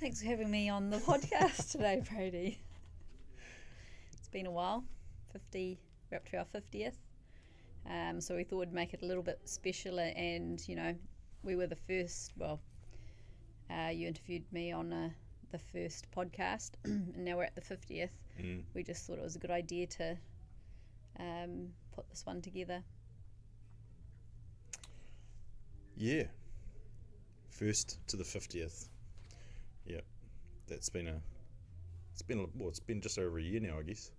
Thanks for having me on the podcast today, Brody. It's been a while. We're up to our 50th. So we thought we'd make it a little bit special, and we were the first. Well, you interviewed me on the first podcast, and now we're at the 50th. We just thought it was a good idea to put this one together. Yeah, first to the 50th. Yep, it's been just over a year now, I guess.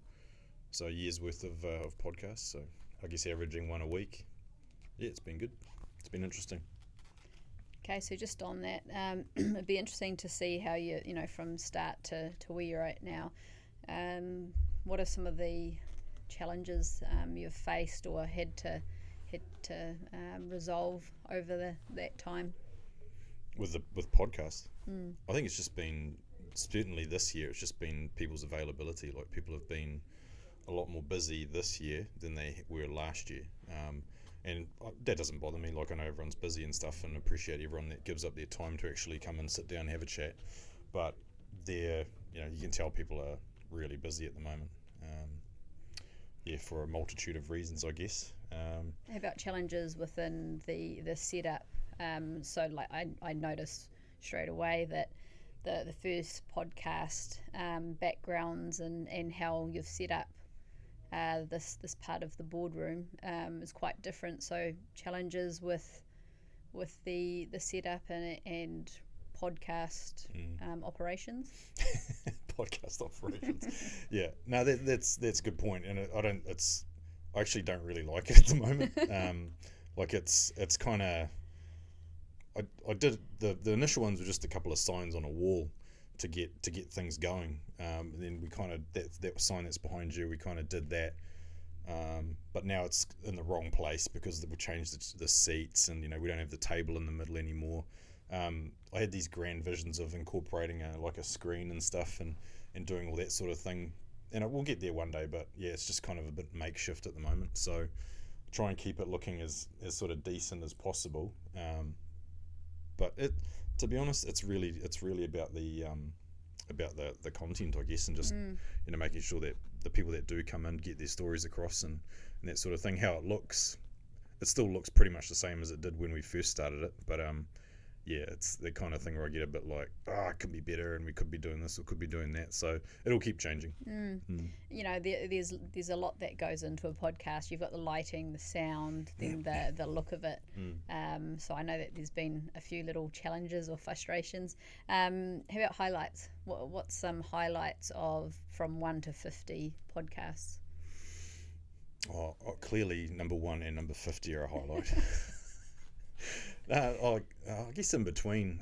So a year's worth of podcasts. So I guess averaging one a week. Yeah, it's been good. It's been interesting. Okay, so just on that, it'd be interesting to see how you from start to where you're at now. What are some of the challenges you've faced or had to resolve over that time? With podcasts, I think it's just been, certainly this year, it's just been people's availability. Like, people have been a lot more busy this year than they were last year, and that doesn't bother me. Like, I know everyone's busy and stuff, and appreciate everyone that gives up their time to actually come and sit down and have a chat. But you can tell people are really busy at the moment. For a multitude of reasons, I guess. How about challenges within the setup? So, like, I noticed straight away that the first podcast backgrounds and how you've set up this part of the boardroom is quite different. So, challenges with the setup and podcast operations. Podcast operations. Yeah, no, that's a good point, and I actually don't really like it at the moment. It's kind of, I did the initial ones were just a couple of signs on a wall to get things going. And then we kind of that sign that's behind you, we kind of did that. But now it's in the wrong place because we changed the seats, and we don't have the table in the middle anymore. I had these grand visions of incorporating a screen and stuff and doing all that sort of thing, and we'll get there one day, but yeah, it's just kind of a bit makeshift at the moment, so try and keep it looking as sort of decent as possible, but to be honest, it's really about the content, I guess, and just making sure that the people that do come in get their stories across and that sort of thing. How it still looks pretty much the same as it did when we first started it, but yeah, it's the kind of thing where I get a bit like, it could be better, and we could be doing this or could be doing that. So it'll keep changing. There's a lot that goes into a podcast. You've got the lighting, the sound, then the look of it. So I know that there's been a few little challenges or frustrations. How about highlights? What's some highlights from 1 to 50 podcasts? Clearly number 1 and number 50 are a highlight. I guess in between,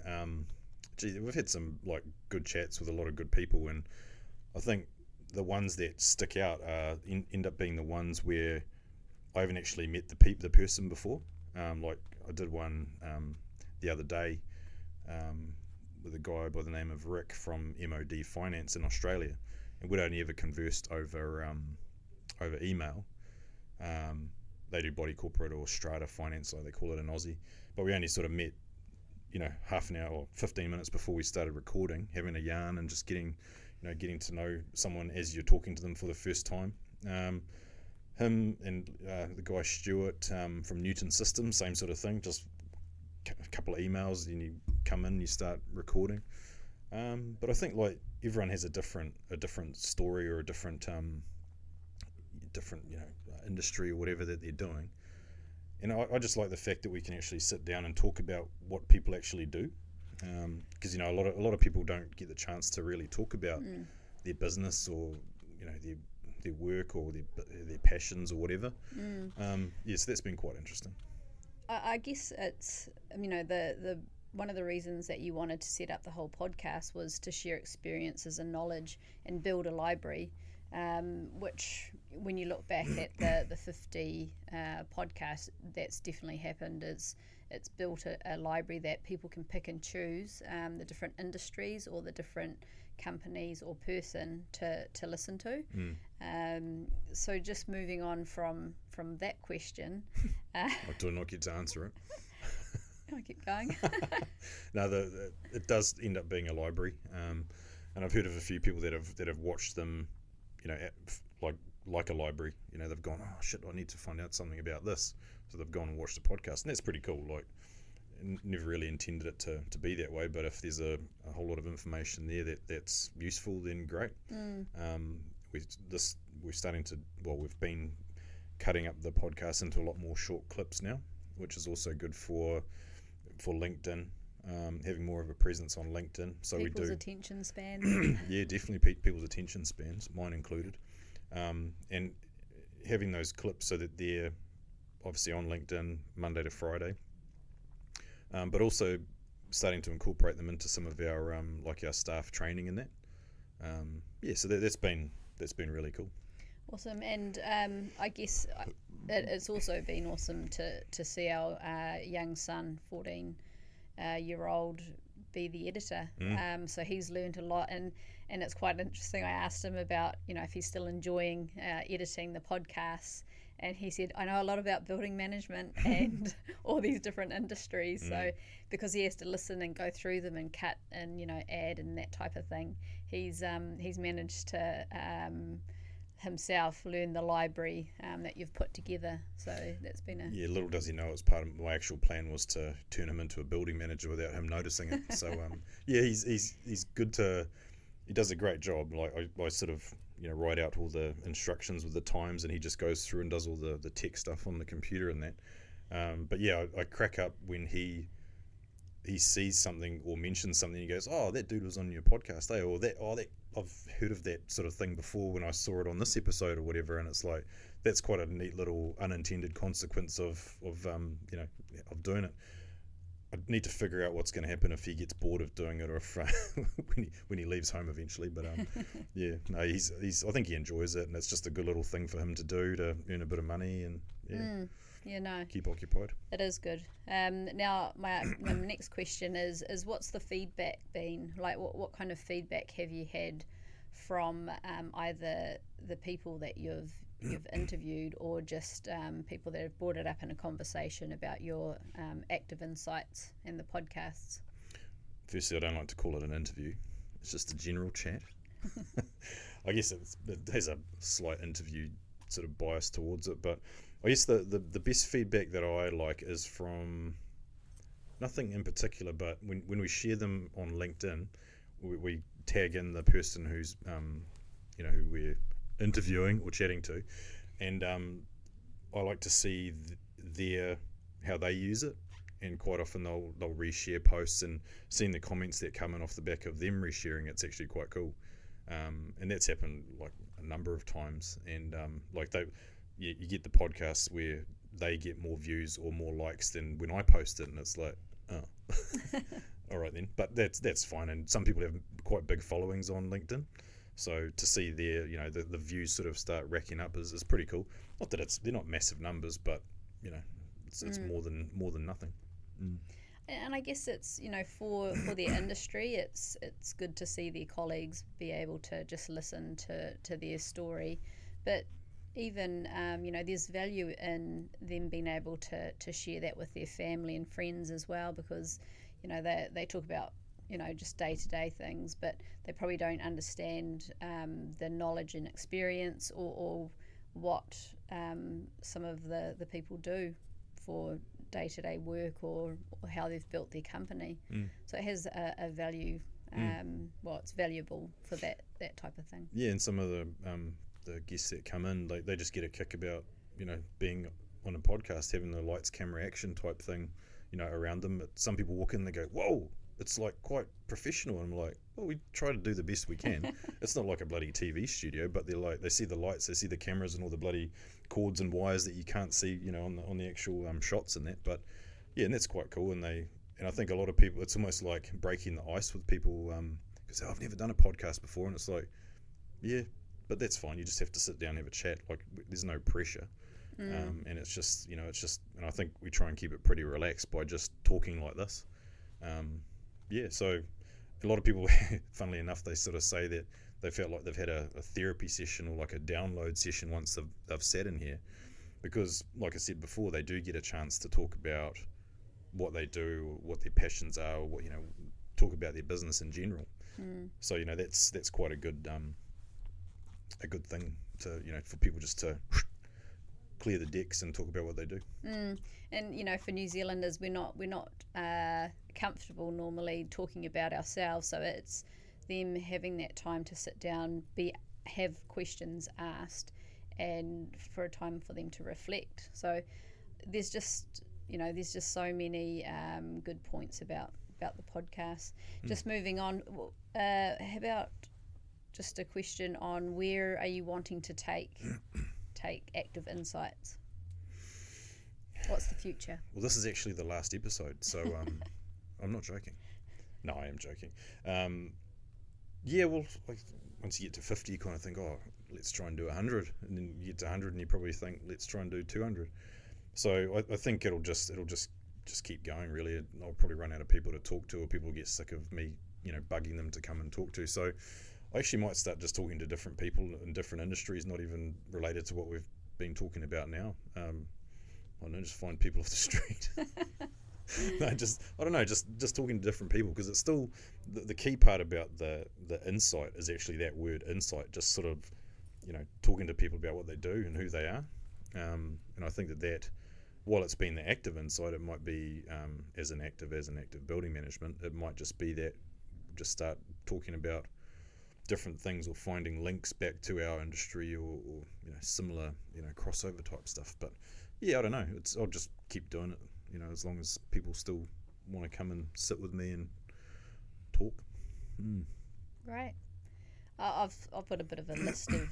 we've had some good chats with a lot of good people, and I think the ones that stick out end up being the ones where I haven't actually met the person before. Like, I did one the other day with a guy by the name of Rick from MOD Finance in Australia, and we'd only ever conversed over email. They do body corporate or strata finance, like they call it in Aussie. But we only sort of met, half an hour or 15 minutes before we started recording, having a yarn and just getting to know someone as you're talking to them for the first time. Him and the guy Stuart from Newton Systems, same sort of thing. Just a couple of emails, and you come in, you start recording. But I think everyone has a different story or a different industry or whatever that they're doing. And I just like the fact that we can actually sit down and talk about what people actually do, because a lot of people don't get the chance to really talk about their business or their work or their passions or whatever. So that's been quite interesting. I guess it's the one of the reasons that you wanted to set up the whole podcast was to share experiences and knowledge and build a library. Which, when you look back at the 50 podcasts, that's definitely happened. It's built a library that people can pick and choose the different industries or the different companies or person to listen to. So just moving on from that question. I do not get to answer it. I keep going. No, it does end up being a library, and I've heard of a few people that have watched them, you know, like a library. You know, they've gone, oh shit, I need to find out something about this, so they've gone and watched the podcast, and that's pretty cool. Like, never really intended it to be that way, but if there's a whole lot of information there that's useful, then great. We're starting to, we've been cutting up the podcast into a lot more short clips now, which is also good for LinkedIn, having more of a presence on LinkedIn. So people's attention spans. Yeah, definitely people's attention spans, mine included, and having those clips so that they're obviously on LinkedIn Monday to Friday, but also starting to incorporate them into some of our like our staff training and that. So that's been really cool. Awesome. And I guess it's also been awesome to see our young son, 14-year-old, be the editor. So he's learned a lot, and it's quite interesting. I asked him about, if he's still enjoying editing the podcasts, and he said, I know a lot about building management and all these different industries. So because he has to listen and go through them and cut and, add and that type of thing, he's managed to himself learn the library that you've put together. So that's been little does he know, it's part of my actual plan was to turn him into a building manager without him noticing it. So he's good to, he does a great job. Like I sort of write out all the instructions with the times, and he just goes through and does all the tech stuff on the computer and that. But I crack up when he sees something or mentions something. He goes, "Oh, that dude was on your podcast, eh?" Or that I've heard of that sort of thing before when I saw it on this episode or whatever. And it's like, that's quite a neat little unintended consequence of doing it. I need to figure out what's going to happen if he gets bored of doing it, or if when he leaves home eventually. But he's I think he enjoys it, and it's just a good little thing for him to do to earn a bit of money and keep occupied. It is good. Now my next question is what's the feedback been like? What kind of feedback have you had from either the people that you've interviewed, or just people that have brought it up in a conversation about your active insights and the podcasts? Firstly, I don't like to call it an interview. It's just a general chat. I guess it has a slight interview sort of bias towards it, but I guess the best feedback that I like is from nothing in particular, but when we share them on LinkedIn, we tag in the person who's who we're interviewing or chatting to, and I like to see how they use it, and quite often they'll reshare posts, and seeing the comments that come in off the back of them resharing it's actually quite cool, and that's happened like a number of times, and you get the podcasts where they get more views or more likes than when I post it, and it's like, oh, all right then. But that's fine, and some people have quite big followings on LinkedIn, so to see their the views sort of start racking up is pretty cool. Not that they're not massive numbers, but it's more than nothing. And I guess it's for the industry, it's good to see their colleagues be able to just listen to their story, but even there's value in them being able to share that with their family and friends as well, because they talk about just day-to-day things, but they probably don't understand the knowledge and experience or what some of the people do for day-to-day work or how they've built their company. So it has a value. It's valuable for that type of thing. Yeah, and some of the guests that come in, they just get a kick about being on a podcast, having the lights, camera, action type thing around them. But some people walk in, they go, whoa, it's like quite professional, and I'm like, well, we try to do the best we can. It's not like a bloody TV studio, but they see the lights, they see the cameras and all the bloody cords and wires that you can't see on the actual shots and that. But yeah, and that's quite cool, and I think a lot of people, it's almost like breaking the ice with people, because I've never done a podcast before, and it's like, yeah, but that's fine. You just have to sit down and have a chat. Like, there's no pressure. And it's just, and I think we try and keep it pretty relaxed by just talking like this. So a lot of people, funnily enough, they sort of say that they felt like they've had a therapy session or like a download session once they've sat in here, because, like I said before, they do get a chance to talk about what they do, what their passions are, or what, talk about their business in general. So that's quite a good thing to for people just to clear the decks and talk about what they do. And for New Zealanders, we're not comfortable normally talking about ourselves, so it's them having that time to sit down, have questions asked, and for a time for them to reflect. So there's just so many good points about the podcast. Just moving on, how about just a question on where are you wanting to take Active Insights? What's the future? Well, this is actually the last episode, so I'm not joking. No, I am joking. Well, like, once you get to 50, you kind of think, oh, let's try and do 100, and then you get to 100, and you probably think, let's try and do 200. So I think it'll just keep going. Really, I'll probably run out of people to talk to, or people get sick of me, bugging them to come and talk to. So I actually might start just talking to different people in different industries, not even related to what we've been talking about now. I don't know, just find people off the street. No, just talking to different people, because it's still the key part about the insight is actually that word insight, just sort of talking to people about what they do and who they are. And I think that while it's been the active insight, it might be as an active building management, it might just be that just start talking about different things or finding links back to our industry or similar crossover type stuff. But I don't know, I'll just keep doing it, as long as people still want to come and sit with me and talk. Right. I've got a bit of a list of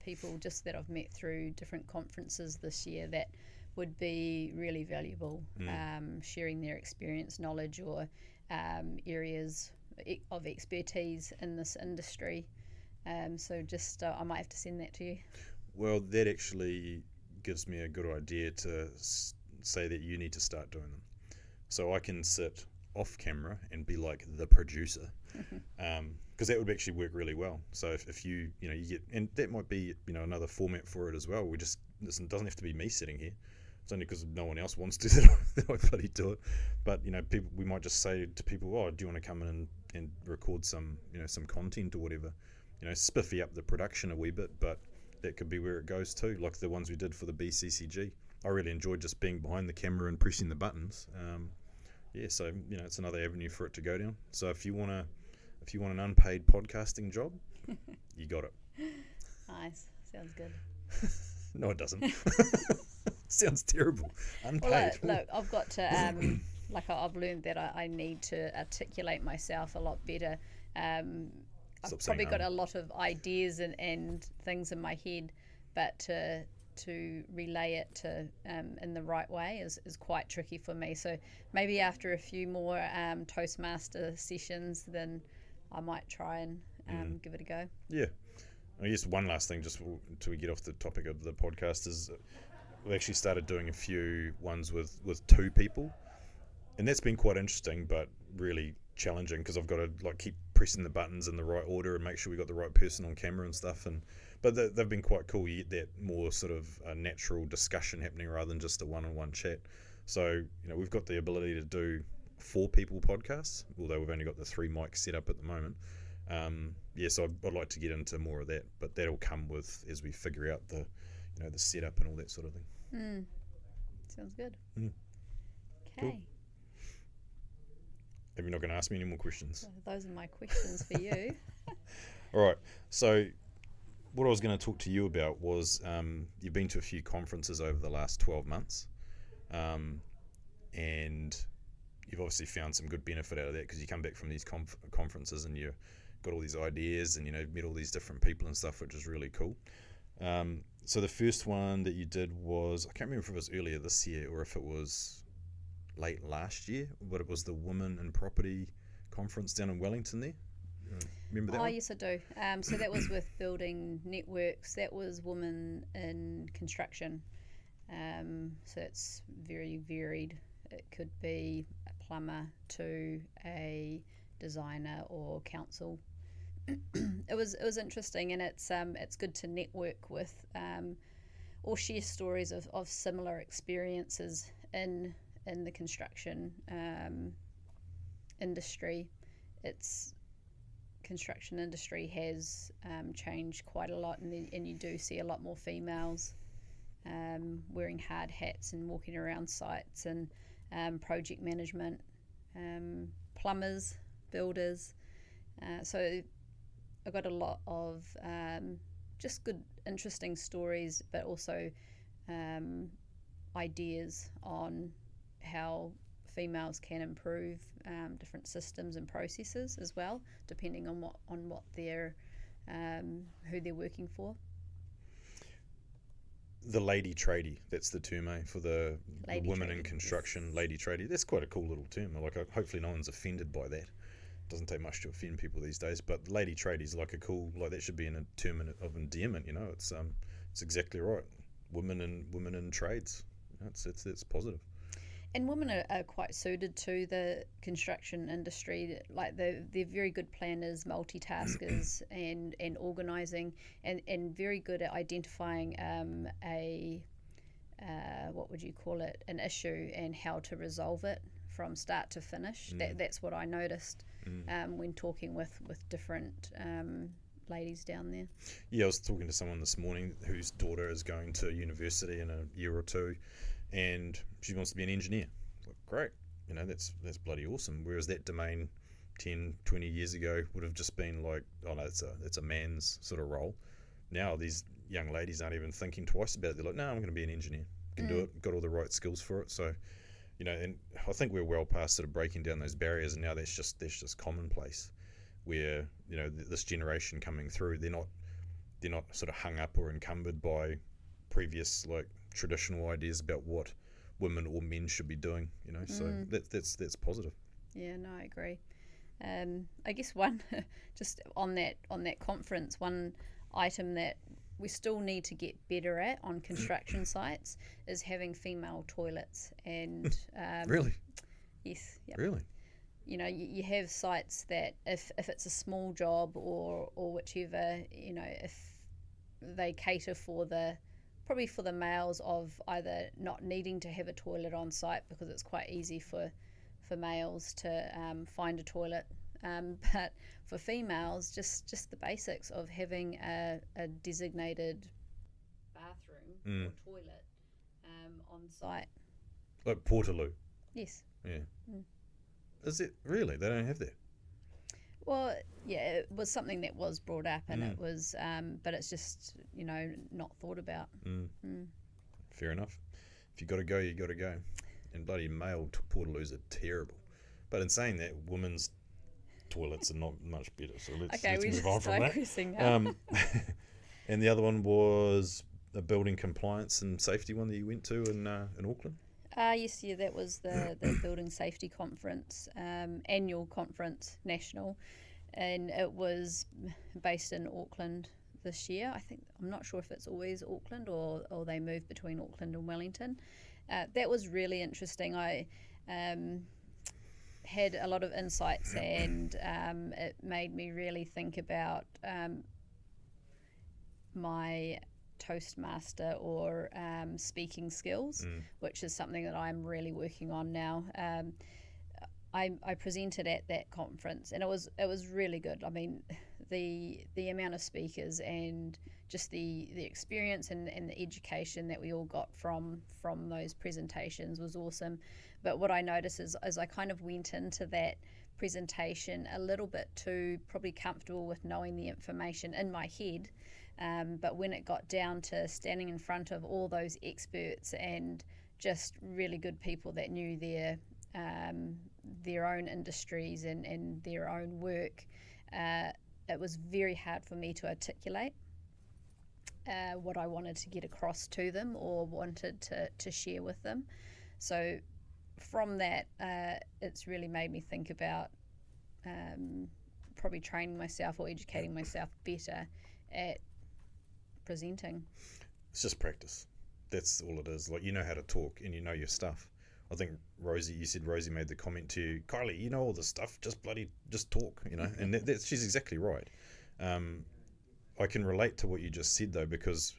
people just that I've met through different conferences this year that would be really valuable, sharing their experience, knowledge, or areas of expertise in this industry. So just I might have to send that to you. Well, that actually gives me a good idea to say that you need to start doing them. So I can sit off camera and be like the producer, because that would actually work really well. So if you get, and that might be another format for it as well. It doesn't have to be me sitting here. It's only because no one else wants to that I bloody do it. But people, we might just say to people, oh, do you want to come in and record some some content or whatever, spiffy up the production a wee bit, but that could be where it goes too, like the ones we did for the BCCG. I really enjoyed just being behind the camera and pressing the buttons. So it's another avenue for it to go down. So if you want an unpaid podcasting job, you got it. Nice, sounds good. No, it doesn't. Sounds terrible. Unpaid. Well, look, I've got to I've learned that I need to articulate myself a lot better. I've probably got a lot of ideas and things in my head, but to relay it to in the right way is quite tricky for me. So maybe after a few more Toastmaster sessions, then I might try and give it a go. Yeah. I guess one last thing, just until we get off the topic of the podcast, is we actually started doing a few ones with two people, and that's been quite interesting, but really challenging, because I've got to keep pressing the buttons in the right order and make sure we got the right person on camera and stuff. But they've been quite cool. You get that more sort of natural discussion happening rather than just a one-on-one chat. So we've got the ability to do 4 people podcasts, although we've only got the 3 mics set up at the moment. So I'd like to get into more of that, but that'll come with as we figure out the the setup and all that sort of thing. Sounds good. Okay. Cool. Are you not going to ask me any more questions? Well, those are my questions for you. All right. So what I was going to talk to you about was you've been to a few conferences over the last 12 months, and you've obviously found some good benefit out of that, because you come back from these conferences and you've got all these ideas and met all these different people and stuff, which is really cool. So the first one that you did was, I can't remember if it was earlier this year or if it was late last year, but it was the Women in Property conference down in Wellington there. Remember that one? Yes, I do. So that was with Building Networks. That was Women in Construction. So it's very varied. It could be a plumber to a designer or council. It was interesting, and it's good to network with or share stories of similar experiences in in the construction industry. Construction industry has changed quite a lot, and you do see a lot more females wearing hard hats and walking around sites, and project management, plumbers, builders. So I got a lot of just good, interesting stories, but also ideas on how females can improve different systems and processes as well, depending on what they're who they're working for. The lady tradie, that's the term, for the women in tradie, construction. yes. Lady tradie, that's quite a cool little term. Like, hopefully no one's offended by that. Doesn't take much to offend people these days, but lady tradie is like a cool, like, that should be a term of endearment. It's exactly right. Women in trades. It's positive. And women are quite suited to the construction industry. Like they're very good planners, multitaskers, and organising, and very good at identifying what would you call it, an issue, and how to resolve it from start to finish. That's what I noticed when talking with different ladies down there. Yeah, I was talking to someone this morning whose daughter is going to university in a year or two, and she wants to be an engineer. Like, great, that's bloody awesome. Whereas that domain 10, 20 years ago would have just been like, oh no, it's a man's sort of role. Now these young ladies aren't even thinking twice about it. They're like, no, I'm going to be an engineer. Can do it. Got all the right skills for it. So, and I think we're well past sort of breaking down those barriers, and now that's just commonplace. Where this generation coming through, they're not sort of hung up or encumbered by previous like traditional ideas about what women or men should be doing. So that's positive. Yeah, no, I agree. I guess one just on that conference, one item that we still need to get better at on construction sites is having female toilets. And really, yes, yep. Really. You have sites that if it's a small job or whichever, if they cater for probably for the males of either not needing to have a toilet on site because it's quite easy for males to find a toilet, but for females, just the basics of having a designated bathroom or toilet on site. Like Portaloo. Yes. Yeah. Is it really? They don't have that? Well, yeah, it was something that was brought up, and it was, but it's just not thought about. Fair enough. If you got to go, you got to go. And bloody male portaloos are terrible. But in saying that, women's toilets are not much better. So let's move on from that. And the other one was a building compliance and safety one that you went to in Auckland. Yes, that was the Building Safety Conference, annual conference, national, and it was based in Auckland this year. I'm not sure if it's always Auckland or they move between Auckland and Wellington. That was really interesting. I had a lot of insights, and it made me really think about my Toastmaster or speaking skills, which is something that I'm really working on now. I presented at that conference, and it was really good. I mean, the amount of speakers and just the experience and the education that we all got from those presentations was awesome. But what I noticed is as I kind of went into that presentation a little bit too probably comfortable with knowing the information in my head, but when it got down to standing in front of all those experts and just really good people that knew their own industries and their own work, it was very hard for me to articulate what I wanted to get across to them or wanted to share with them. So from that, it's really made me think about probably training myself or educating myself better at presenting. It's just practice. That's all it is. Like, you know how to talk and you know your stuff. I think you said Rosie made the comment to you, Kylee, you know all this stuff, just talk, and she's exactly right. I can relate to what you just said though, because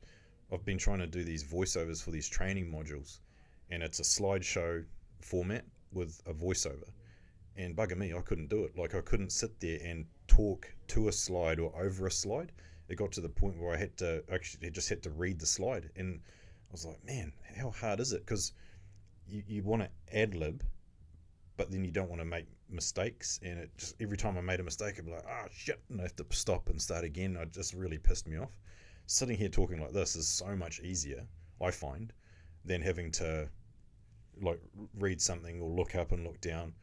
I've been trying to do these voiceovers for these training modules, and it's a slideshow format with a voiceover. And bugger me, I couldn't do it. Like, I couldn't sit there and talk to a slide or over a slide. It got to the point where I just had to read the slide. And I was like, man, how hard is it? Because you want to ad lib, but then you don't want to make mistakes. And it just, every time I made a mistake, I'd be like, oh shit, and I have to stop and start again. It just really pissed me off. Sitting here talking like this is so much easier, I find, than having to like read something or look up and look down.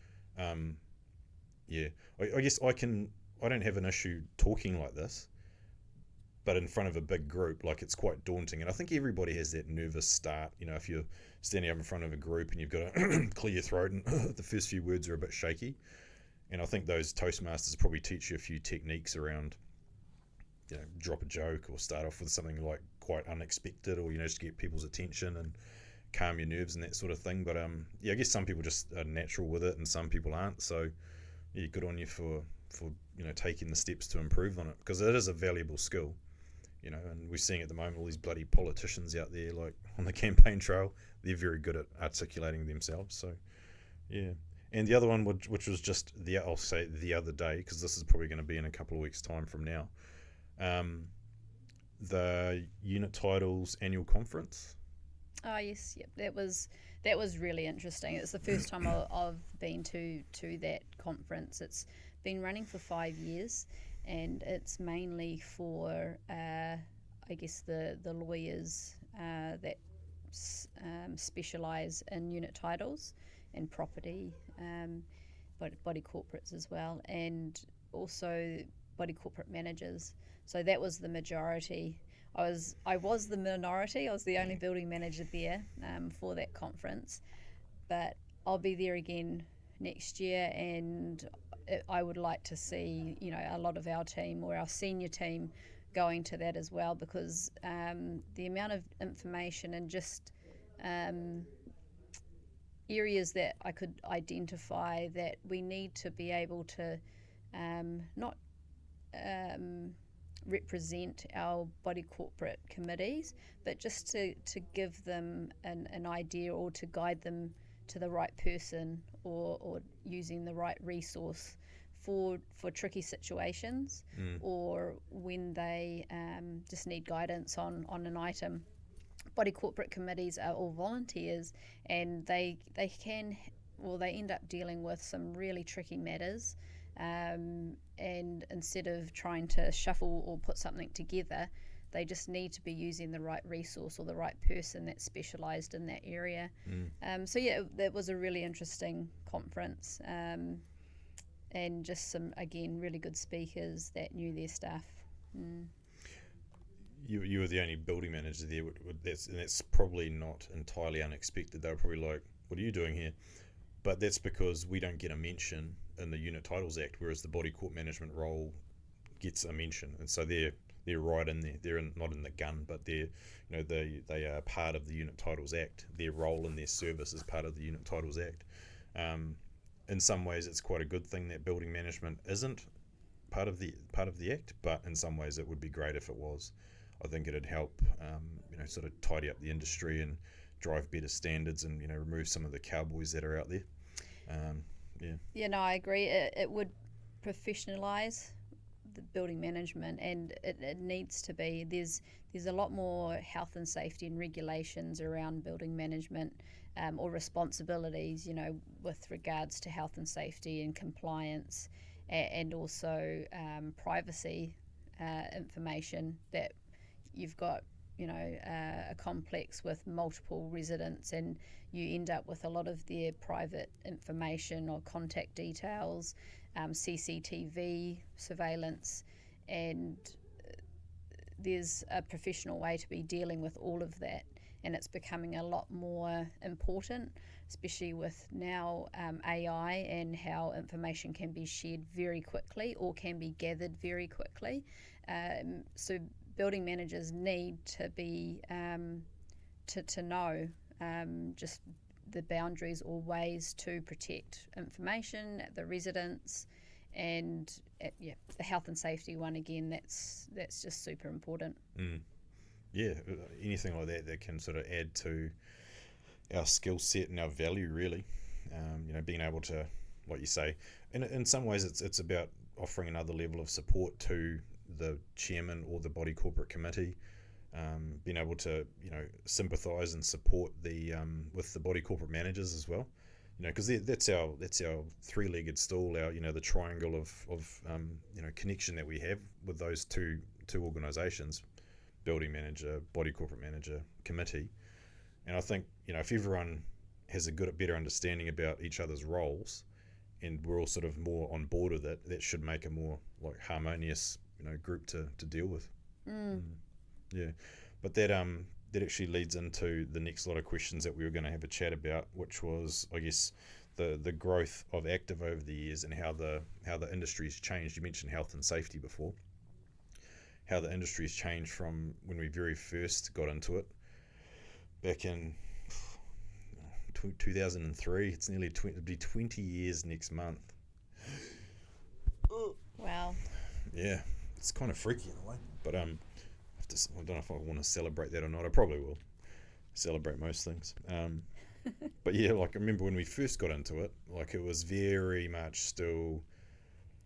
Yeah, I guess I don't have an issue talking like this, but in front of a big group, like, it's quite daunting. And I think everybody has that nervous start. You know, if you're standing up in front of a group and you've got to clear your throat and the first few words are a bit shaky. And I think those Toastmasters probably teach you a few techniques around, you know, drop a joke or start off with something like quite unexpected, or, you know, just get people's attention and calm your nerves and that sort of thing. But yeah, I guess some people just are natural with it and some people aren't. So yeah, good on you for you know, taking the steps to improve on it, because it is a valuable skill. You know, and we're seeing at the moment all these bloody politicians out there, like on the campaign trail, they're very good at articulating themselves. So yeah. And the other one, which was just I'll say the other day, because this is probably going to be in a couple of weeks' time from now, the Unit Titles annual conference. Oh yes, yep. That was really interesting. It's the first time I've been to that conference. It's been running for 5 years, and it's mainly for I guess the lawyers that specialise in unit titles and property, but body corporates as well, and also body corporate managers. So that was the majority. I was the minority. I was the only building manager there for that conference, but I'll be there again next year, and I would like to see, you know, a lot of our team or our senior team going to that as well, because the amount of information and just areas that I could identify that we need to be able to not represent our body corporate committees, but just to give them an idea, or to guide them to the right person, or using the right resource for tricky situations, or when they just need guidance on an item. Body corporate committees are all volunteers, and they end up dealing with some really tricky matters. And instead of trying to shuffle or put something together, they just need to be using the right resource or the right person that's specialised in that area. So yeah, that was a really interesting conference, and just some, again, really good speakers that knew their stuff. You were the only building manager there. That's probably not entirely unexpected. They were probably like, what are you doing here? But that's because we don't get a mention in the Unit Titles Act, whereas the body court management role gets a mention, and so they're right in there. They're not in the gun, but they are part of the Unit Titles Act. Their role and their service is part of the Unit Titles Act. In some ways, it's quite a good thing that building management isn't part of the Act, but in some ways, it would be great if it was. I think it'd help, sort of tidy up the industry and drive better standards, and remove some of the cowboys that are out there. Yeah, no, I agree. It would professionalise the building management, and it needs to be. There's a lot more health and safety and regulations around building management, or responsibilities, with regards to health and safety and compliance, and also privacy information, that you've got a complex with multiple residents, and you end up with a lot of their private information or contact details, CCTV surveillance, and there's a professional way to be dealing with all of that, and it's becoming a lot more important, especially with now AI and how information can be shared very quickly or can be gathered very quickly. So building managers need to be to know just the boundaries or ways to protect information, the residents, and the health and safety one, again, that's just super important. Yeah, anything like that can sort of add to our skill set and our value, really. Being able to, like you say, in some ways it's about offering another level of support to the chairman or the body corporate committee, being able to sympathise and support the with the body corporate managers as well, because that's our three-legged stool, our the triangle of connection that we have with those two organisations, building manager, body corporate manager, committee. And I think if everyone has a better understanding about each other's roles, and we're all sort of more on board with it, that should make a more harmonious group to deal with. Yeah, but that actually leads into the next lot of questions that we were going to have a chat about, which was, I guess, the growth of active over the years and how the industry's changed. You mentioned health and safety before, how the industry's changed from when we very first got into it back in 2003. It's nearly 20 years next month. Wow. Yeah, it's kind of freaky in a way, but I don't know if I want to celebrate that or not. I probably will celebrate most things. But yeah, I remember when we first got into it, it was very much still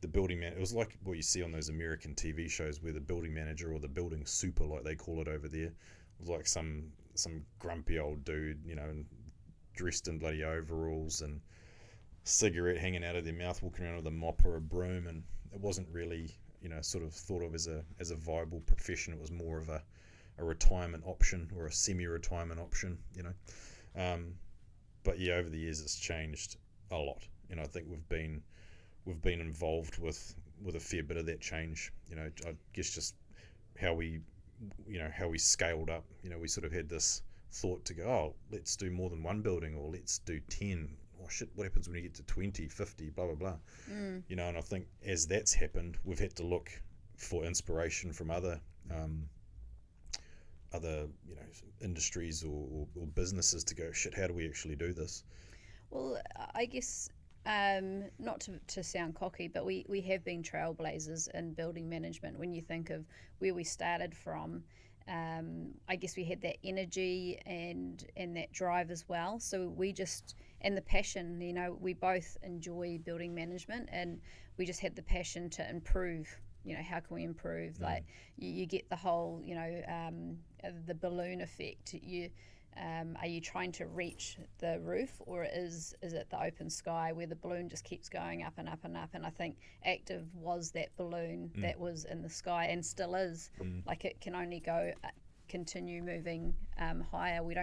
the building man. It was like what you see on those American TV shows where the building manager or the building super, like they call it over there, was like some grumpy old dude, dressed in bloody overalls and cigarette hanging out of their mouth, walking around with a mop or a broom, and it wasn't really sort of thought of as a viable profession. It was more of a retirement option or a semi-retirement option, but yeah, over the years it's changed a lot, and I think we've been involved with a fair bit of that change. I guess just how we scaled up. We sort of had this thought to go, oh, let's do more than one building, or let's do 10. Oh shit, what happens when you get to 20, 50, blah blah blah. And I think as that's happened, we've had to look for inspiration from other industries or businesses to go, shit, how do we actually do this? Well, I guess not to sound cocky, but we have been trailblazers in building management. When you think of where we started from, I guess we had that energy and that drive as well. So and the passion, we both enjoy building management, and we just had the passion to improve. How can we improve? Like you get the whole, the balloon effect. Are you trying to reach the roof, or is it the open sky where the balloon just keeps going up and up and up? And I think active was that balloon that was in the sky and still is. It can only continue moving higher. We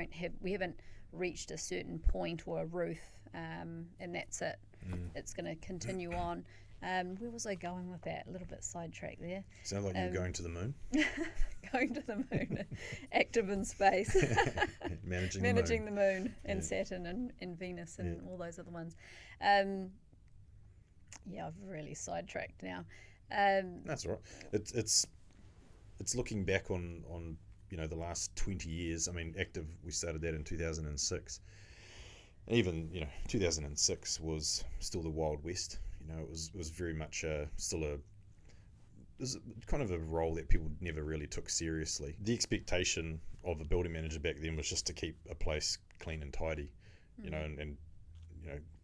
haven't reached a certain point or a roof, and that's it. It's going to continue on. Where was I going with that? A little bit sidetracked there. Sounds like you're going to the moon. Going to the moon. Active in space. Managing the moon and Saturn and Venus and all those other ones. I've really sidetracked now. That's all right. It's looking back on the last 20 years. I mean, active, we started that in 2006. Even 2006 was still the Wild West. It was very much still it was kind of a role that people never really took seriously. The expectation of a building manager back then was just to keep a place clean and tidy, and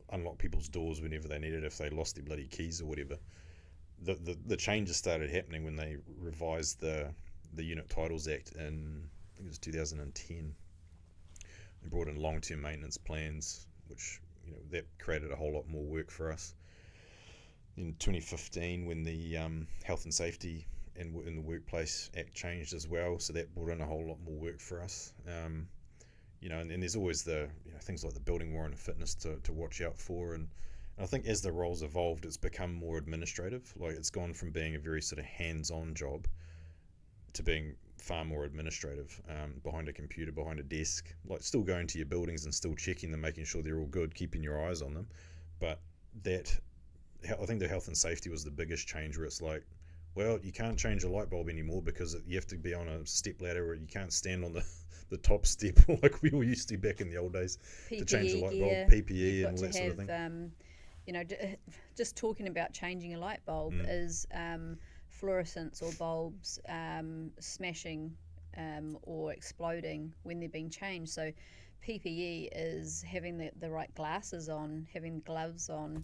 unlock people's doors whenever they needed, if they lost their bloody keys or whatever. The changes started happening when they revised the Unit Titles Act in, I think it was 2010. They brought in long-term maintenance plans, which that created a whole lot more work for us. In 2015, when the Health and Safety in the Workplace Act changed as well, so that brought in a whole lot more work for us. And there's always the things like the building warrant of fitness to watch out for, and I think as the roles evolved, it's become more administrative. It's gone from being a very sort of hands-on job to being far more administrative, behind a computer, behind a desk, still going to your buildings and still checking them, making sure they're all good, keeping your eyes on them. But I think the health and safety was the biggest change, where it's like, well, you can't change a light bulb anymore because you have to be on a step ladder, or you can't stand on the top step like we all used to back in the old days. PPE to change a light bulb, PPE and all that sort of thing. Just talking about changing a light bulb is fluorescents or bulbs smashing or exploding when they're being changed. So PPE is having the right glasses on, having gloves on,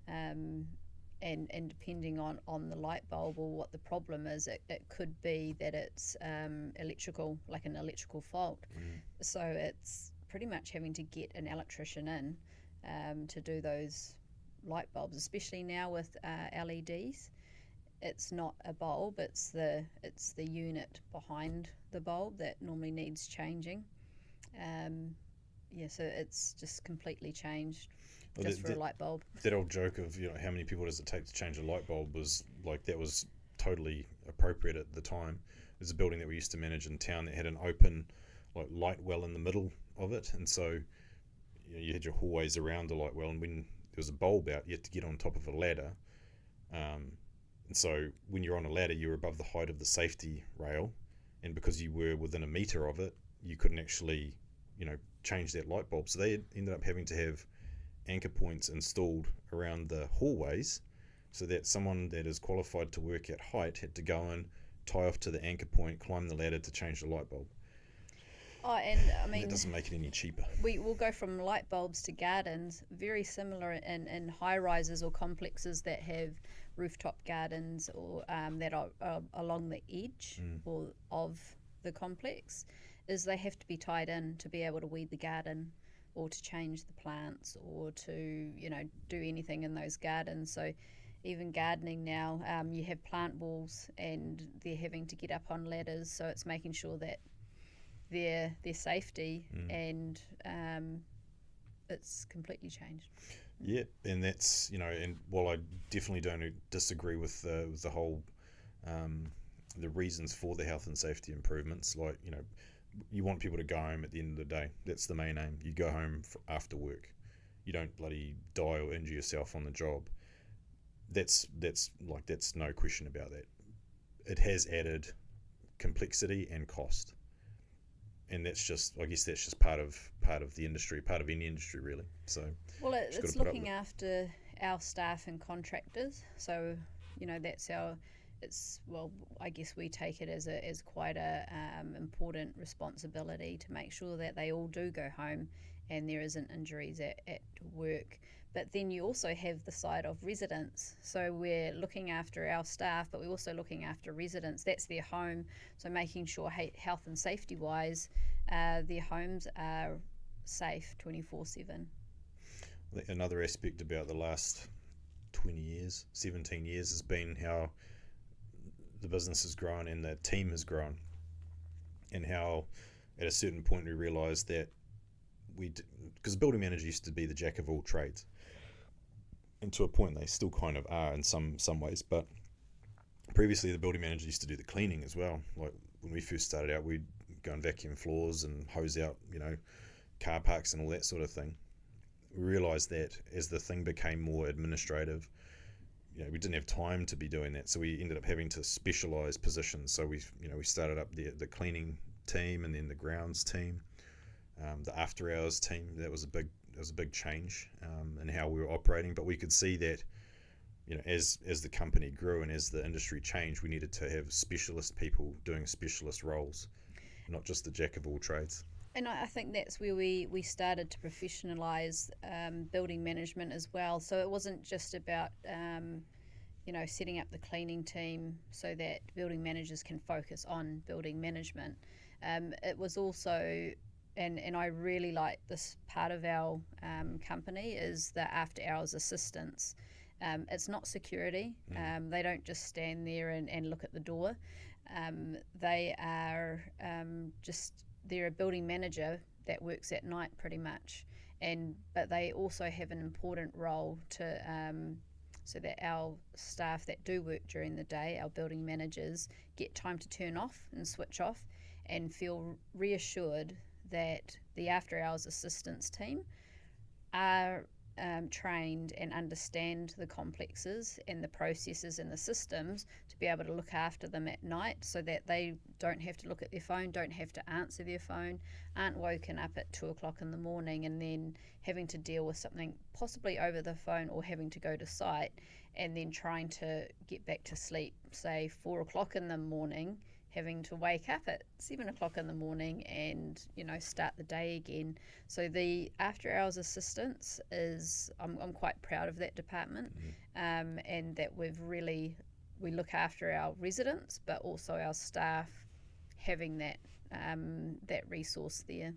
and depending on the light bulb or what the problem is, it could be that it's electrical, like an electrical fault. So it's pretty much having to get an electrician in to do those light bulbs, especially now with LEDs. It's not a bulb, it's the unit behind the bulb that normally needs changing. So it's just completely changed just for a light bulb. That old joke of, how many people does it take to change a light bulb was like, that was totally appropriate at the time. There's a building that we used to manage in town that had an open like light well in the middle of it, and so you had your hallways around the light well, and when there was a bulb out, you had to get on top of a ladder. And so when you're on a ladder, you're above the height of the safety rail, and because you were within a meter of it, you couldn't actually, change that light bulb. So they ended up having to have anchor points installed around the hallways, so that someone that is qualified to work at height had to go in, tie off to the anchor point, climb the ladder to change the light bulb. Oh, and I mean, that doesn't make it any cheaper. We will go from light bulbs to gardens, very similar in high rises or complexes that have rooftop gardens or that are along the edge or of the complex, is they have to be tied in to be able to weed the garden or to change the plants or to do anything in those gardens. So even gardening now, you have plant walls and they're having to get up on ladders, so it's making sure that their safety and it's completely changed. Yeah, and that's and while I definitely don't disagree with the whole the reasons for the health and safety improvements, like you want people to go home at the end of the day. That's the main aim. You go home after work. You don't bloody die or injure yourself on the job. That's no question about that. It has added complexity and cost. And that's just part of the industry, part of any industry really. So it's looking after our staff and contractors. So that's I guess we take it as quite a important responsibility to make sure that they all do go home and there isn't injuries at work. But then you also have the side of residents. So we're looking after our staff, but we're also looking after residents. That's their home. So making sure health and safety wise, their homes are safe 24/7. Another aspect about the last 20 years, 17 years has been how the business has grown and the team has grown, and how at a certain point we realised that because the building manager used to be the jack of all trades, and to a point they still kind of are in some ways, but previously the building manager used to do the cleaning as well. Like when we first started out, we'd go and vacuum floors and hose out car parks and all that sort of thing. We realised that as the thing became more administrative, we didn't have time to be doing that, so we ended up having to specialise positions. So we started up the cleaning team, and then the grounds team, the after hours team. That was a big change in how we were operating. But we could see that as the company grew and as the industry changed, we needed to have specialist people doing specialist roles, not just the jack of all trades. And I think that's where we started to professionalise building management as well. So it wasn't just about setting up the cleaning team so that building managers can focus on building management. It was also, and I really like this part of our company, is the after hours assistance. It's not security. They don't just stand there and look at the door. They are they're a building manager that works at night pretty much, but they also have an important role to so that our staff that do work during the day, our building managers, get time to turn off and switch off and feel reassured that the after hours assistance team are trained and understand the complexes and the processes and the systems to be able to look after them at night, so that they don't have to look at their phone, don't have to answer their phone, aren't woken up at 2 o'clock in the morning and then having to deal with something possibly over the phone, or having to go to site and then trying to get back to sleep, say 4 o'clock in the morning, having to wake up at 7 o'clock in the morning and, start the day again. So the after hours assistance is, I'm quite proud of that department, and that we look after our residents, but also our staff having that resource there.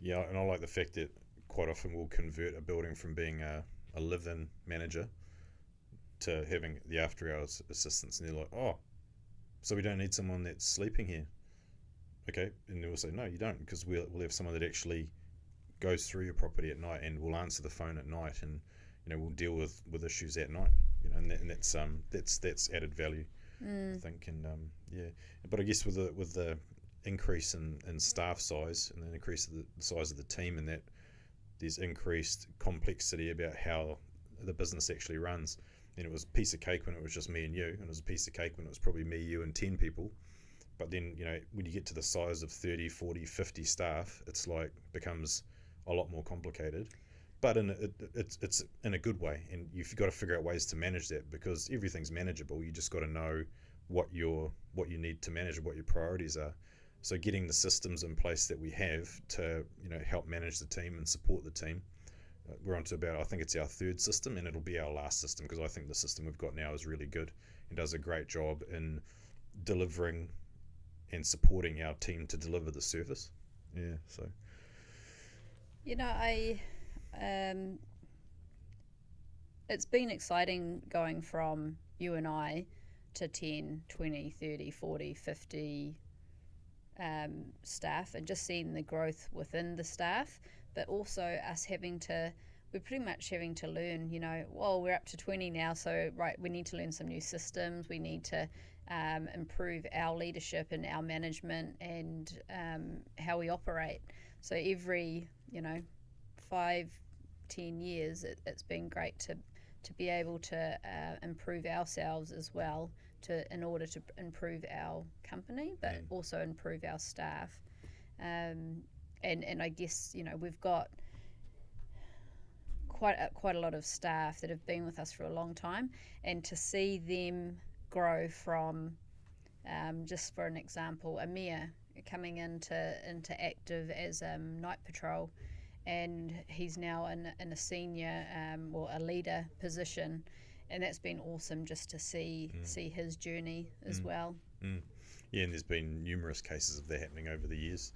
Yeah, and I like the fact that quite often we'll convert a building from being a live-in manager to having the after-hours assistance, and they're like, oh, so we don't need someone that's sleeping here. Okay, and they'll say, no, you don't, because we'll have someone that actually goes through your property at night and will answer the phone at night, and we'll deal with issues at night. And that's added value, I think. And but I guess with the increase in staff size and the increase of the size of the team, and that there's increased complexity about how the business actually runs. And it was a piece of cake when it was just me and you, and it was a piece of cake when it was probably me, you, and 10 people. But then, when you get to the size of 30, 40, 50 staff, it's like becomes a lot more complicated. But it's in a good way, and you've got to figure out ways to manage that, because everything's manageable. You just got to know what you need to manage, what your priorities are. So getting the systems in place that we have to help manage the team and support the team. We're on to about, I think it's our third system, and it'll be our last system, because I think the system we've got now is really good and does a great job in delivering and supporting our team to deliver the service. Yeah, so. It's been exciting going from you and I to 10, 20, 30, 40, 50 staff, and just seeing the growth within the staff, but also us we're pretty much having to learn, we're up to 20 now, so we need to learn some new systems. We need to improve our leadership and our management and how we operate. So every 5-10 years, it's been great to be able to improve ourselves as well, in order to improve our company, but also improve our staff. And I guess we've got quite a lot of staff that have been with us for a long time, and to see them grow from, just for an example, Amir coming into active as night patrol, and he's now in a senior or a leader position, and that's been awesome just to see his journey as well. Yeah, and there's been numerous cases of that happening over the years.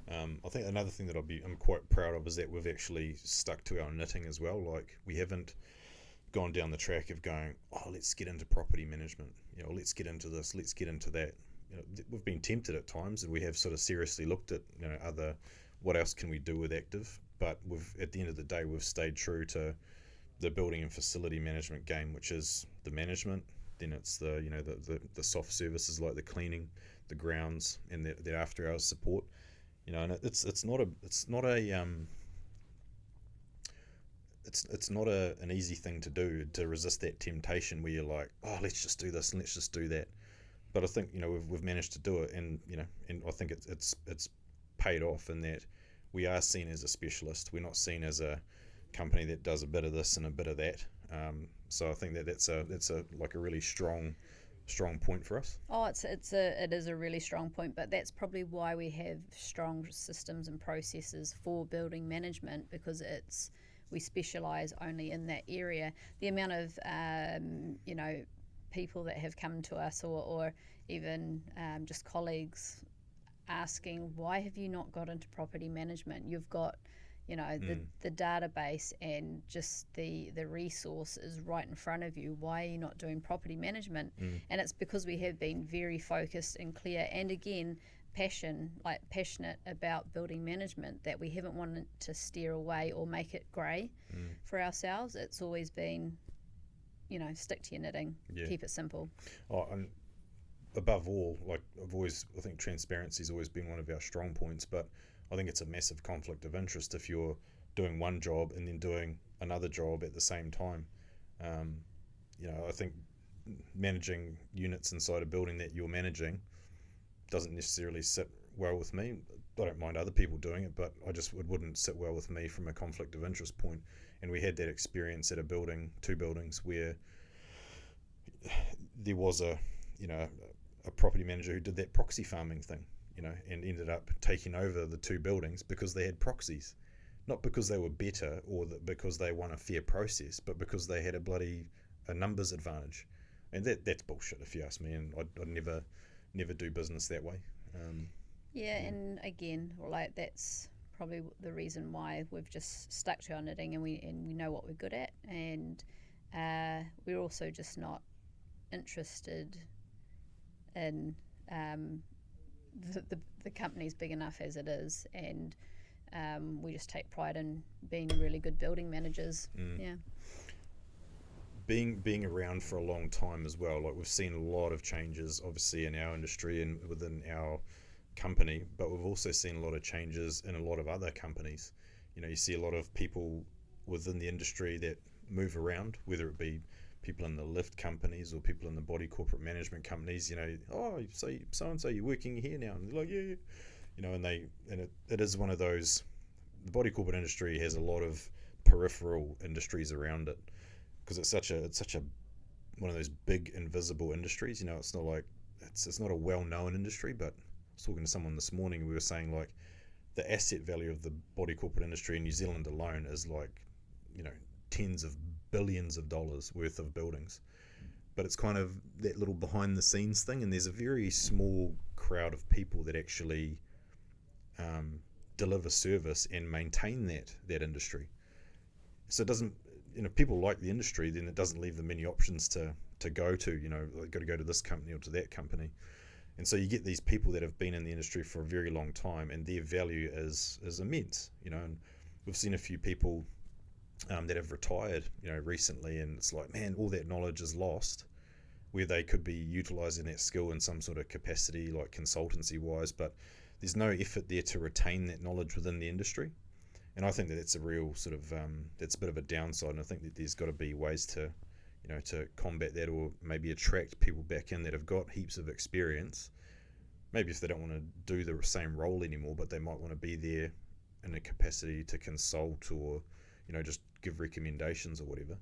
I think another thing that I'm quite proud of is that we've actually stuck to our knitting as well. Like, we haven't gone down the track of going, oh, let's get into property management, let's get into this, let's get into that. We've been tempted at times, and we have sort of seriously looked at what else can we do with active, but at the end of the day, we've stayed true to the building and facility management game, which is the management. Then it's the soft services like the cleaning, the grounds, and the after hours support. And it's not an easy thing to do, to resist that temptation where you're like, oh, let's just do this and let's just do that. But I think we've managed to do it, and I think it's paid off in that we are seen as a specialist. We're not seen as a company that does a bit of this and a bit of that. So I think that's a really strong point for us. Oh, it is a really strong point, but that's probably why we have strong systems and processes for building management, because we specialize only in that area. The amount of people that have come to us, or even just colleagues asking, why have you not got into property management? You've got the database and just the resource is right in front of you. Why are you not doing property management? And it's because we have been very focused and clear, and again, passionate about building management, that we haven't wanted to steer away or make it grey for ourselves. It's always been, stick to your knitting, keep it simple. Oh, and above all, I think transparency's always been one of our strong points, but I think it's a massive conflict of interest if you're doing one job and then doing another job at the same time. I think managing units inside a building that you're managing doesn't necessarily sit well with me. I don't mind other people doing it, but it wouldn't sit well with me from a conflict of interest point. And we had that experience at two buildings, where there was a a property manager who did that proxy farming thing, and ended up taking over the 2 buildings because they had proxies, not because they were better or because they won a fair process, but because they had a numbers advantage, and that's bullshit if you ask me. And I'd never do business that way. And again, like, that's probably the reason why we've just stuck to our knitting, and we know what we're good at, and we're also just not interested in the company's big enough as it is, and we just take pride in being really good building managers. Yeah. Being around for a long time as well, like, we've seen a lot of changes obviously in our industry and within our company, but we've also seen a lot of changes in a lot of other companies. You see a lot of people within the industry that move around, whether it be people in the lift companies or people in the body corporate management companies. Oh, so and so you're working here now, and they're like, yeah. And it is one of those. The body corporate industry has a lot of peripheral industries around it, because it's such a one of those big invisible industries. It's not like it's not a well-known industry. But I was talking to someone this morning, and we were saying, like, the asset value of the body corporate industry in New Zealand alone is like, tens of billions of dollars worth of buildings. But it's kind of that little behind the scenes thing, and there's a very small crowd of people that actually deliver service and maintain that industry. So it doesn't, if people like the industry, then it doesn't leave them many options to go to. Like, got to go to this company or to that company. And so you get these people that have been in the industry for a very long time, and their value is immense. And we've seen a few people that have retired, recently, and it's like, man, all that knowledge is lost, where they could be utilising that skill in some sort of capacity, like consultancy wise, but there's no effort there to retain that knowledge within the industry. And I think that's a real sort of that's a bit of a downside, and I think that there's got to be ways to to combat that, or maybe attract people back in that have got heaps of experience, maybe if they don't want to do the same role anymore, but they might want to be there in a capacity to consult, or just give recommendations or whatever.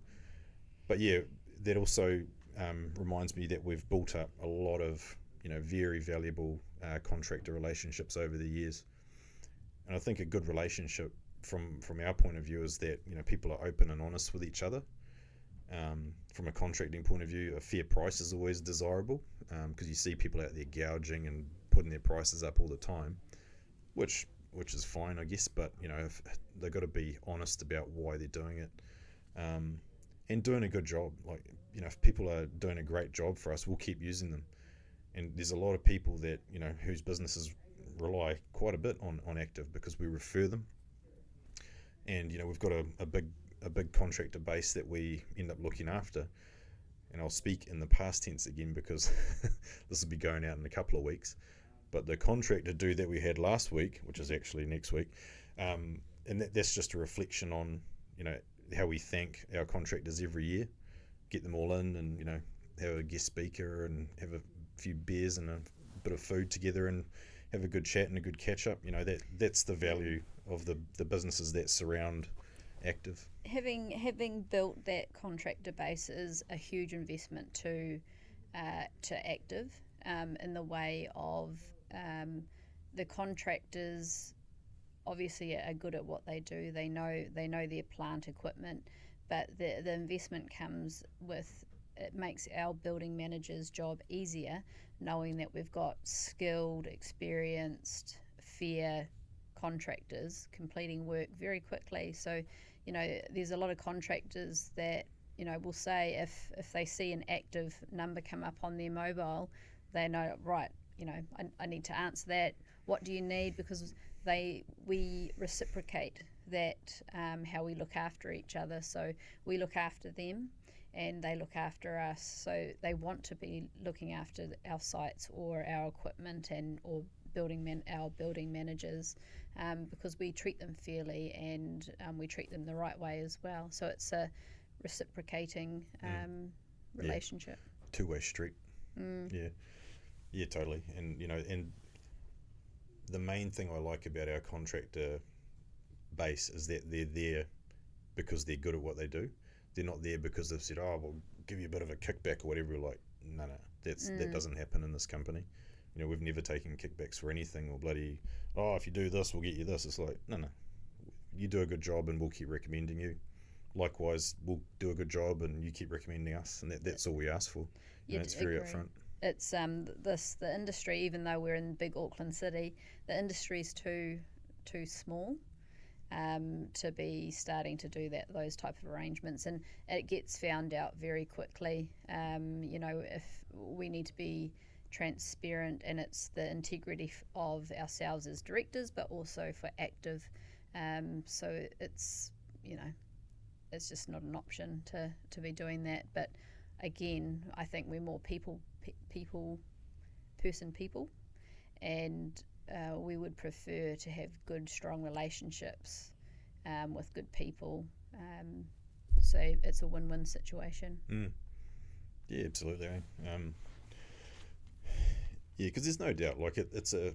But yeah, that also reminds me that we've built up a lot of very valuable contractor relationships over the years. And I think a good relationship from our point of view is that people are open and honest with each other. From a contracting point of view, a fair price is always desirable, because you see people out there gouging and putting their prices up all the time, which is fine, I guess. But if they've got to be honest about why they're doing it, and doing a good job. Like, if people are doing a great job for us, we'll keep using them. And there's a lot of people that whose businesses rely quite a bit on Active, because we refer them. And we've got a big contractor base that we end up looking after. And I'll speak in the past tense again, because this will be going out in a couple of weeks. But the contractor dude that we had last week, which is actually next week, and that's just a reflection on how we thank our contractors every year, get them all in, and have a guest speaker and have a few beers and a bit of food together and have a good chat and a good catch up. That's the value of the businesses that surround Active. Having built that contractor base is a huge investment to Active, in the way of the contractors obviously are good at what they do. They know their plant equipment, but the investment comes with, it makes our building manager's job easier, knowing that we've got skilled, experienced, fair contractors completing work very quickly. So there's a lot of contractors that will say, if they see an Active number come up on their mobile, they know, right, I need to answer that. What do you need? Because we reciprocate that, how we look after each other. So we look after them and they look after us. So they want to be looking after our sites or our equipment or our building managers, because we treat them fairly, and we treat them the right way as well. So it's a reciprocating relationship. Two-way street. Yeah, totally. And and the main thing I like about our contractor base is that they're there because they're good at what they do. They're not there because they've said, oh, we'll give you a bit of a kickback or whatever. We're like, no. That doesn't happen in this company. You know, we've never taken kickbacks for anything or bloody, oh, if you do this, we'll get you this. It's like, no, you do a good job and we'll keep recommending you. Likewise, we'll do a good job and you keep recommending us, and that's all we ask for. You know, it's very upfront. It's the industry, even though we're in big Auckland City, the industry's too small to be starting to do those type of arrangements, and it gets found out very quickly. You know, if we need to be transparent, and it's the integrity of ourselves as directors, but also for active. So it's, you know, it's just not an option to be doing that. But again, I think we're more people, and we would prefer to have good, strong relationships with good people. So it's a win-win situation. Yeah, absolutely. Yeah, because there's no doubt, like it's a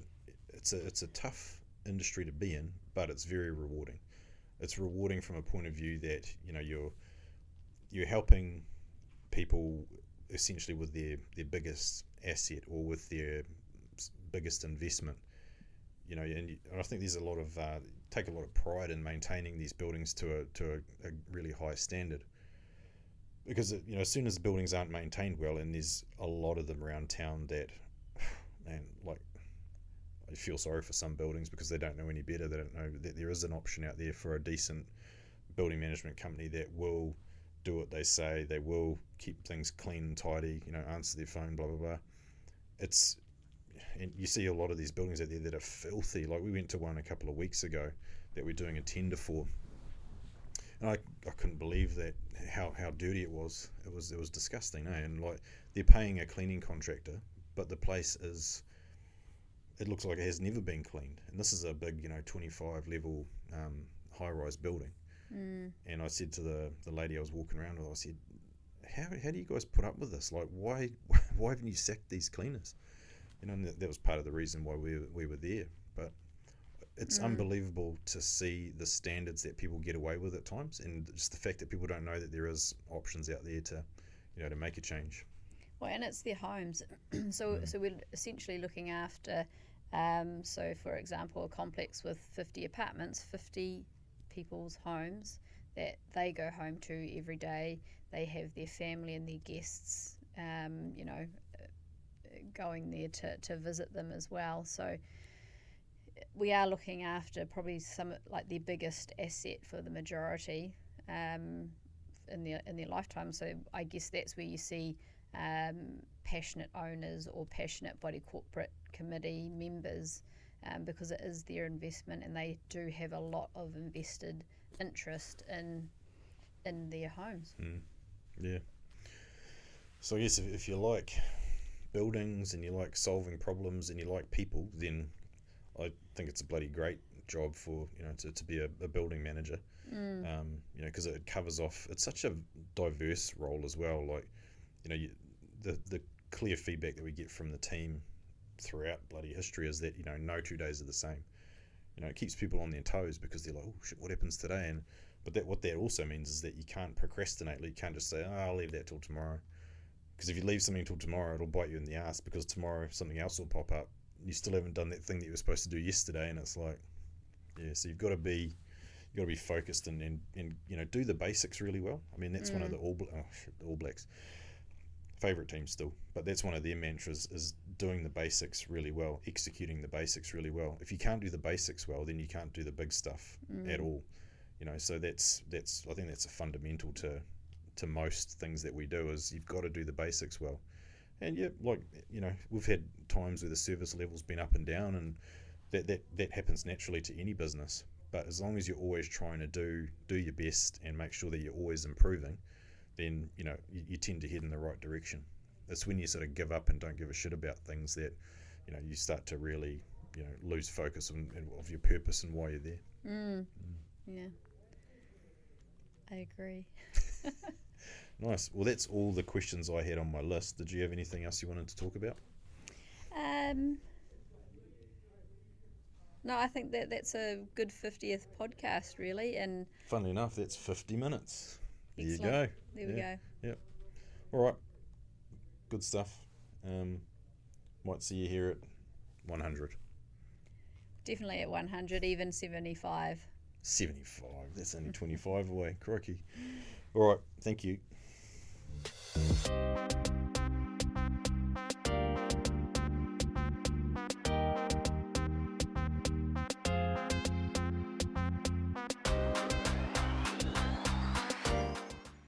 tough industry to be in, but it's very rewarding. It's rewarding from a point of view that, you know, you're helping people essentially with their biggest asset or with their biggest investment. You know, and I think there's a lot of take a lot of pride in maintaining these buildings to a really high standard, because you know, as soon as buildings aren't maintained well, and there's a lot of them around town that, man, like, I feel sorry for some buildings because they don't know any better. They don't know that there is an option out there for a decent building management company that will do what they say. They will keep things clean and tidy, you know, answer their phone, blah, blah, blah. And you see a lot of these buildings out there that are filthy. Like, we went to one a couple of weeks ago that we're doing a tender for, and I couldn't believe that how dirty it was. It was disgusting, eh? And like, they're paying a cleaning contractor, but the place is, it looks like it has never been cleaned. And this is a big, you know, 25 level high-rise building. And I said to the lady I was walking around with, I said, how do you guys put up with this? Like, why haven't you sacked these cleaners? You know, and that was part of the reason why we were there. But it's unbelievable to see the standards that people get away with at times, and just the fact that people don't know that there is options out there to, you know, to make a change. Well, and it's their homes. So we're essentially looking after, so for example, a complex with 50 apartments, 50 people's homes that they go home to every day. They have their family and their guests, you know, going there to visit them as well. So we are looking after probably some, like, their biggest asset for the majority in their lifetime. So I guess that's where you see passionate owners or passionate body corporate committee members, because it is their investment, and they do have a lot of invested interest in their homes. Yeah. So I guess if you like buildings and you like solving problems and you like people, then I think it's a bloody great job for, you know, to be a building manager. You know, because it covers off, it's such a diverse role as well. Like, you know, the clear feedback that we get from the team throughout bloody history is that, you know, no 2 days are the same. You know, it keeps people on their toes because they're like, oh shit, what happens today? But what that also means is that you can't procrastinate. You can't just say, oh, I'll leave that till tomorrow. Because if you leave something till tomorrow, it'll bite you in the ass, because tomorrow something else will pop up. You still haven't done that thing that you were supposed to do yesterday, and it's like, yeah. So you've got to be focused and you know, do the basics really well. I mean, that's one of the All Blacks favorite team still, but that's one of their mantras, is doing the basics really well, executing the basics really well. If you can't do the basics well, then you can't do the big stuff at all. You know, so that's I think that's a fundamental to most things that we do, is you've got to do the basics well. And yeah, like, you know, we've had times where the service level's been up and down, and that happens naturally to any business. But as long as you're always trying to do your best and make sure that you're always improving, then, you know, you tend to head in the right direction. It's when you sort of give up and don't give a shit about things that, you know, you start to really, you know, lose focus of your purpose and why you're there. Yeah, I agree. Nice. Well, that's all the questions I had on my list. Did you have anything else you wanted to talk about? No, I think that's a good 50th podcast, really. And funnily enough, that's 50 minutes. There excellent. you go. There we go. Yep. All right. Good stuff. Might see you here at 100. Definitely at 100, even 75. 75. That's only 25 away. Crikey. All right. Thank you.